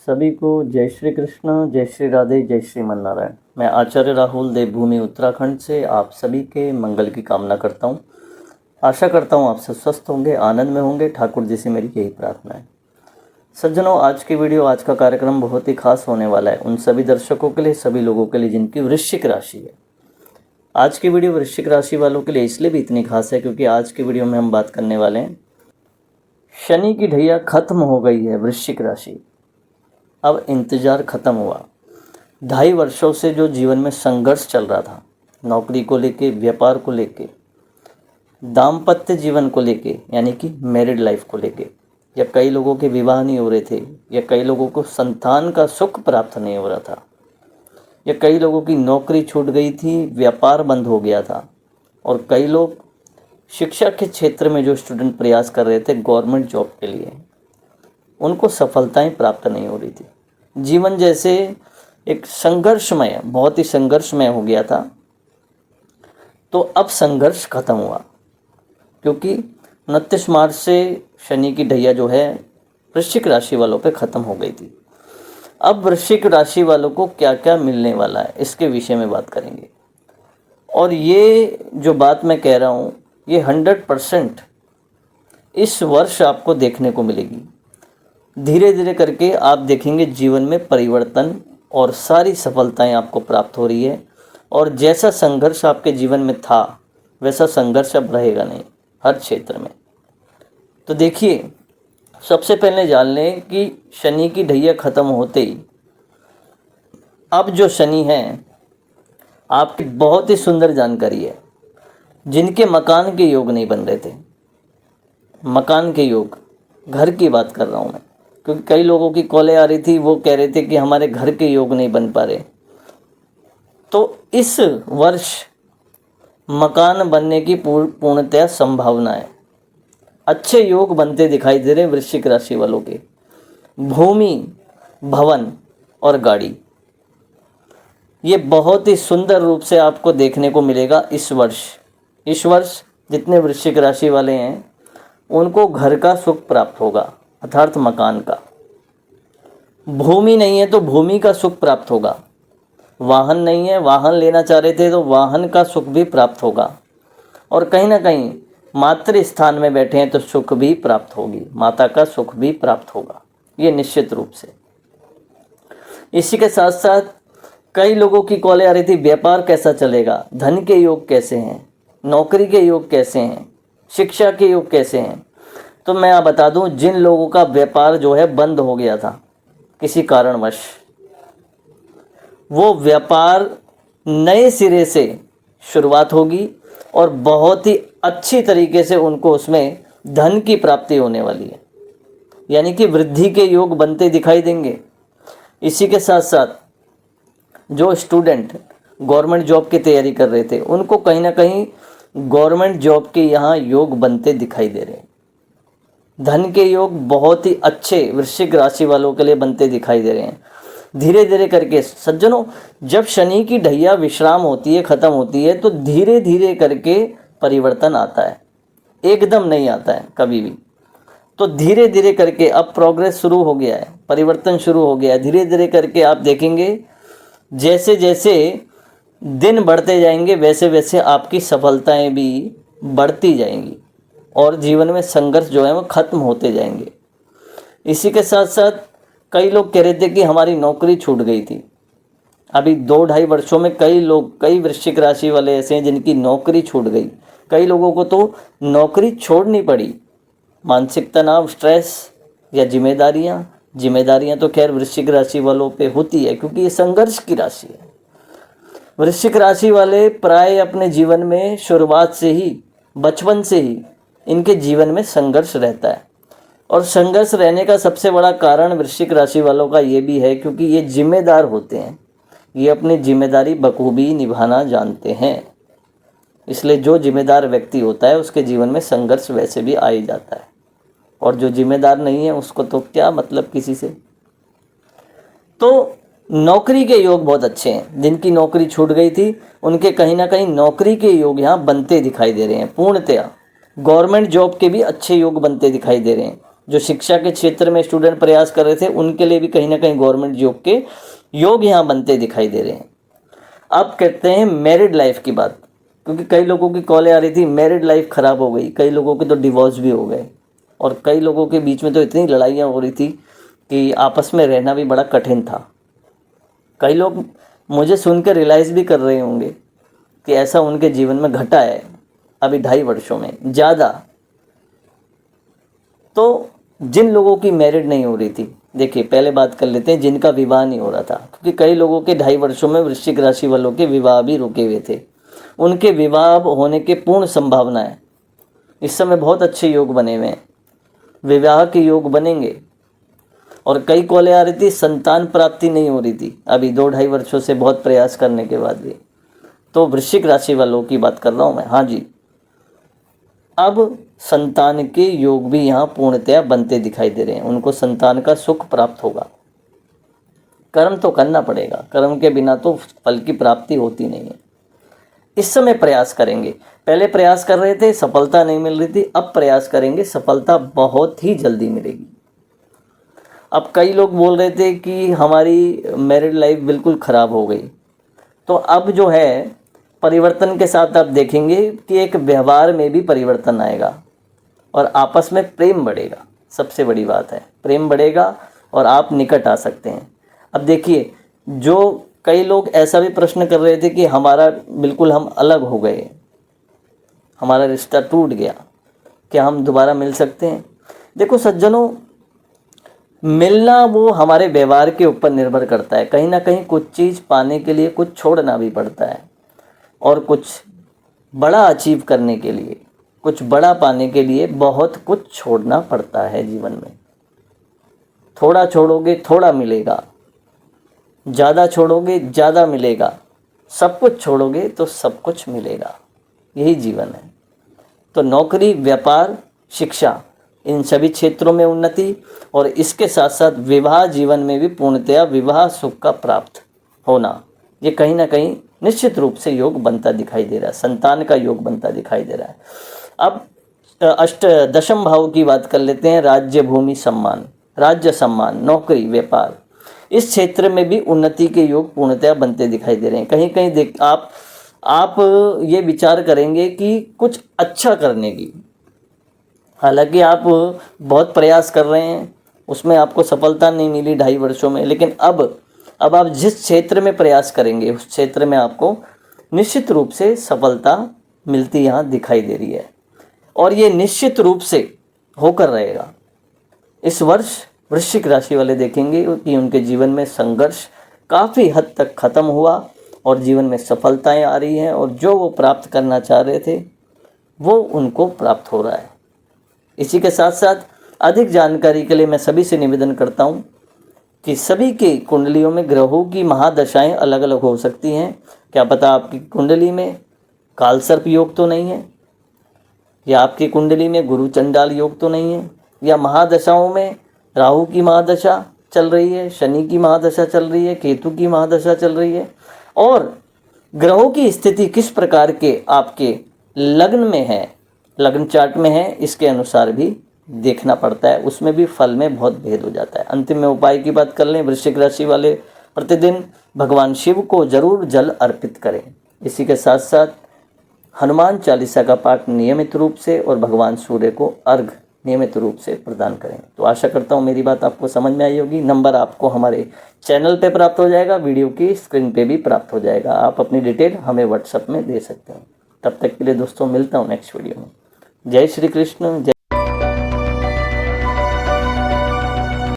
सभी को जय श्री कृष्ण, जय श्री राधे, जय श्रीमन नारायण। मैं आचार्य राहुल देवभूमि उत्तराखंड से आप सभी के मंगल की कामना करता हूँ। आशा करता हूँ आप सब स्वस्थ होंगे, आनंद में होंगे। ठाकुर जी से मेरी यही प्रार्थना है। सज्जनों, आज की वीडियो, आज का कार्यक्रम बहुत ही खास होने वाला है उन सभी दर्शकों के लिए, सभी लोगों के लिए जिनकी वृश्चिक राशि है। आज की वीडियो वृश्चिक राशि वालों के लिए इसलिए भी इतनी खास है क्योंकि आज की वीडियो में हम बात करने वाले हैं, शनि की ढैया खत्म हो गई है। वृश्चिक राशि, अब इंतज़ार ख़त्म हुआ। 2.5 वर्षों से जो जीवन में संघर्ष चल रहा था, नौकरी को लेके, व्यापार को लेके, दाम्पत्य जीवन को लेके, यानी कि मैरिड लाइफ को लेके, या कई लोगों के विवाह नहीं हो रहे थे, या कई लोगों को संतान का सुख प्राप्त नहीं हो रहा था, या कई लोगों की नौकरी छूट गई थी, व्यापार बंद हो गया था, और कई लोग शिक्षा के क्षेत्र में जो स्टूडेंट प्रयास कर रहे थे गवर्नमेंट जॉब के लिए, उनको सफलताएं प्राप्त नहीं हो रही थी। जीवन जैसे एक संघर्षमय, बहुत ही संघर्षमय हो गया था। तो अब संघर्ष खत्म हुआ क्योंकि 29 मार्च से शनि की ढैया जो है वृश्चिक राशि वालों पे ख़त्म हो गई थी। अब वृश्चिक राशि वालों को क्या क्या मिलने वाला है, इसके विषय में बात करेंगे। और ये जो बात मैं कह रहा हूँ, ये 100% इस वर्ष आपको देखने को मिलेगी। धीरे धीरे करके आप देखेंगे जीवन में परिवर्तन और सारी सफलताएं आपको प्राप्त हो रही है। और जैसा संघर्ष आपके जीवन में था वैसा संघर्ष अब रहेगा नहीं, हर क्षेत्र में। तो देखिए, सबसे पहले जान लें कि शनि की ढैया ख़त्म होते ही अब जो शनि है, आपकी बहुत ही सुंदर जानकारी है। जिनके मकान के योग नहीं बन रहे थे, मकान के योग, घर की बात कर रहा हूँ मैं, क्योंकि कई लोगों की कॉलें आ रही थी, वो कह रहे थे कि हमारे घर के योग नहीं बन पा रहे। तो इस वर्ष मकान बनने की पूर्णतया संभावना है। अच्छे योग बनते दिखाई दे रहे हैं वृश्चिक राशि वालों के। भूमि, भवन और गाड़ी, ये बहुत ही सुंदर रूप से आपको देखने को मिलेगा इस वर्ष। इस वर्ष जितने वृश्चिक राशि वाले हैं उनको घर का सुख प्राप्त होगा, अर्थात मकान का। भूमि नहीं है तो भूमि का सुख प्राप्त होगा। वाहन नहीं है, वाहन लेना चाह रहे थे तो वाहन का सुख भी प्राप्त होगा। और कहीं ना कहीं मातृ स्थान में बैठे हैं तो सुख भी प्राप्त होगी, माता का सुख भी प्राप्त होगा, ये निश्चित रूप से। इसी के साथ साथ कई लोगों की कॉलें आ रही थी, व्यापार कैसा चलेगा, धन के योग कैसे हैं, नौकरी के योग कैसे हैं, शिक्षा के योग कैसे हैं। तो मैं आप बता दूं, जिन लोगों का व्यापार जो है बंद हो गया था किसी कारणवश, वो व्यापार नए सिरे से शुरुआत होगी और बहुत ही अच्छी तरीके से उनको उसमें धन की प्राप्ति होने वाली है, यानी कि वृद्धि के योग बनते दिखाई देंगे। इसी के साथ साथ जो स्टूडेंट गवर्नमेंट जॉब की तैयारी कर रहे थे उनको कहीं ना कहीं गवर्नमेंट जॉब के यहाँ योग बनते दिखाई दे रहे हैं। धन के योग बहुत ही अच्छे वृश्चिक राशि वालों के लिए बनते दिखाई दे रहे हैं। धीरे धीरे करके सज्जनों, जब शनि की ढैया विश्राम होती है, ख़त्म होती है, तो धीरे धीरे करके परिवर्तन आता है, एकदम नहीं आता है कभी भी। तो धीरे धीरे करके अब प्रोग्रेस शुरू हो गया है, परिवर्तन शुरू हो गया है। धीरे धीरे करके आप देखेंगे जैसे जैसे दिन बढ़ते जाएंगे वैसे वैसे आपकी सफलताएं भी बढ़ती जाएंगी और जीवन में संघर्ष जो है वो ख़त्म होते जाएंगे। इसी के साथ साथ कई लोग कह रहे थे कि हमारी नौकरी छूट गई थी। अभी 2-2.5 वर्षों में कई लोग, कई वृश्चिक राशि वाले ऐसे हैं जिनकी नौकरी छूट गई। कई लोगों को तो नौकरी छोड़नी पड़ी। मानसिक तनाव, स्ट्रेस या जिम्मेदारियां तो खैर वृश्चिक राशि वालों पे होती है क्योंकि ये संघर्ष की राशि है। वृश्चिक राशि वाले प्राय अपने जीवन में शुरुआत से ही, बचपन से ही इनके जीवन में संघर्ष रहता है। और संघर्ष रहने का सबसे बड़ा कारण वृश्चिक राशि वालों का ये भी है क्योंकि ये जिम्मेदार होते हैं, ये अपनी जिम्मेदारी बखूबी निभाना जानते हैं। इसलिए जो जिम्मेदार व्यक्ति होता है उसके जीवन में संघर्ष वैसे भी आ ही जाता है, और जो जिम्मेदार नहीं है उसको तो क्या मतलब किसी से। तो नौकरी के योग बहुत अच्छे हैं। जिनकी नौकरी छूट गई थी उनके कहीं ना कहीं नौकरी के योग यहाँ बनते दिखाई दे रहे हैं। पूर्णतया गवर्नमेंट जॉब के भी अच्छे योग बनते दिखाई दे रहे हैं। जो शिक्षा के क्षेत्र में स्टूडेंट प्रयास कर रहे थे उनके लिए भी कहीं ना कहीं गवर्नमेंट जॉब के योग यहाँ बनते दिखाई दे रहे हैं। अब कहते हैं मैरिड लाइफ की बात, क्योंकि कई लोगों की कॉलें आ रही थी मैरिड लाइफ ख़राब हो गई, कई लोगों के तो डिवोर्स भी हो गए और कई लोगों के बीच में तो इतनी लड़ाइयाँ हो रही थी कि आपस में रहना भी बड़ा कठिन था। कई लोग मुझे सुन कर रियलाइज़ भी कर रहे होंगे कि ऐसा उनके जीवन में घटा है अभी 2.5 वर्षों में ज़्यादा। तो जिन लोगों की मैरिड नहीं हो रही थी, देखिए पहले बात कर लेते हैं जिनका विवाह नहीं हो रहा था, क्योंकि कई लोगों के 2.5 वर्षों में वृश्चिक राशि वालों के विवाह भी रुके हुए थे। उनके विवाह होने के पूर्ण संभावना है, इस समय बहुत अच्छे योग बने हुए हैं, विवाह के योग बनेंगे। और कई कॉलें आ रही थी संतान प्राप्ति नहीं हो रही थी अभी 2-2.5 वर्षों से बहुत प्रयास करने के बाद भी। तो वृश्चिक राशि वालों की बात कर रहा हूँ मैं। हाँ जी, अब संतान के योग भी यहाँ पूर्णतया बनते दिखाई दे रहे हैं, उनको संतान का सुख प्राप्त होगा। कर्म तो करना पड़ेगा, कर्म के बिना तो फल की प्राप्ति होती नहीं है। इस समय प्रयास करेंगे, पहले प्रयास कर रहे थे सफलता नहीं मिल रही थी, अब प्रयास करेंगे सफलता बहुत ही जल्दी मिलेगी। अब कई लोग बोल रहे थे कि हमारी मैरिड लाइफ बिल्कुल ख़राब हो गई, तो अब जो है परिवर्तन के साथ आप देखेंगे कि एक व्यवहार में भी परिवर्तन आएगा और आपस में प्रेम बढ़ेगा। सबसे बड़ी बात है प्रेम बढ़ेगा और आप निकट आ सकते हैं। अब देखिए, जो कई लोग ऐसा भी प्रश्न कर रहे थे कि हमारा बिल्कुल हम अलग हो गए, हमारा रिश्ता टूट गया, क्या हम दोबारा मिल सकते हैं? देखो सज्जनों, मिलना वो हमारे व्यवहार के ऊपर निर्भर करता है। कहीं ना कहीं कुछ चीज़ पाने के लिए कुछ छोड़ना भी पड़ता है और कुछ बड़ा अचीव करने के लिए, कुछ बड़ा पाने के लिए बहुत कुछ छोड़ना पड़ता है जीवन में। थोड़ा छोड़ोगे थोड़ा मिलेगा, ज़्यादा छोड़ोगे ज़्यादा मिलेगा, सब कुछ छोड़ोगे तो सब कुछ मिलेगा, यही जीवन है। तो नौकरी, व्यापार, शिक्षा, इन सभी क्षेत्रों में उन्नति और इसके साथ साथ विवाह जीवन में भी पूर्णतया विवाह सुख का प्राप्त होना, ये कहीं ना कहीं निश्चित रूप से योग बनता दिखाई दे रहा है, संतान का योग बनता दिखाई दे रहा है। अब दशम भाव की बात कर लेते हैं। राज्य, भूमि, सम्मान, राज्य, सम्मान, नौकरी, व्यापार, इस क्षेत्र में भी उन्नति के योग पूर्णतया बनते दिखाई दे रहे हैं। कहीं कहीं देख आप ये विचार करेंगे कि कुछ अच्छा करने की, हालांकि आप बहुत प्रयास कर रहे हैं, उसमें आपको सफलता नहीं मिली 2.5 वर्षों में, लेकिन अब आप जिस क्षेत्र में प्रयास करेंगे उस क्षेत्र में आपको निश्चित रूप से सफलता मिलती यहाँ दिखाई दे रही है और ये निश्चित रूप से होकर रहेगा। इस वर्ष वृश्चिक राशि वाले देखेंगे कि उनके जीवन में संघर्ष काफ़ी हद तक ख़त्म हुआ और जीवन में सफलताएं आ रही हैं और जो वो प्राप्त करना चाह रहे थे वो उनको प्राप्त हो रहा है। इसी के साथ साथ अधिक जानकारी के लिए मैं सभी से निवेदन करता हूँ कि सभी के कुंडलियों में ग्रहों की महादशाएं अलग अलग हो सकती हैं। क्या पता आपकी कुंडली में कालसर्प योग तो नहीं है, या आपकी कुंडली में गुरु चंडाल योग तो नहीं है, या महादशाओं में राहु की महादशा चल रही है, शनि की महादशा चल रही है, केतु की महादशा चल रही है, और ग्रहों की स्थिति किस प्रकार के आपके लग्न में है, लग्न चार्ट में है, इसके अनुसार भी देखना पड़ता है। उसमें भी फल में बहुत भेद हो जाता है। अंतिम में उपाय की बात कर लें, वृश्चिक राशि वाले प्रतिदिन भगवान शिव को जरूर जल अर्पित करें। इसी के साथ साथ हनुमान चालीसा का पाठ नियमित रूप से और भगवान सूर्य को अर्घ नियमित रूप से प्रदान करें। तो आशा करता हूँ मेरी बात आपको समझ में आई होगी। नंबर आपको हमारे चैनल पे प्राप्त हो जाएगा, वीडियो की स्क्रीन पे भी प्राप्त हो जाएगा। आप अपनी डिटेल हमें व्हाट्सएप में दे सकते हैं। तब तक के लिए दोस्तों मिलता हूँ नेक्स्ट वीडियो में। जय श्री कृष्ण। जय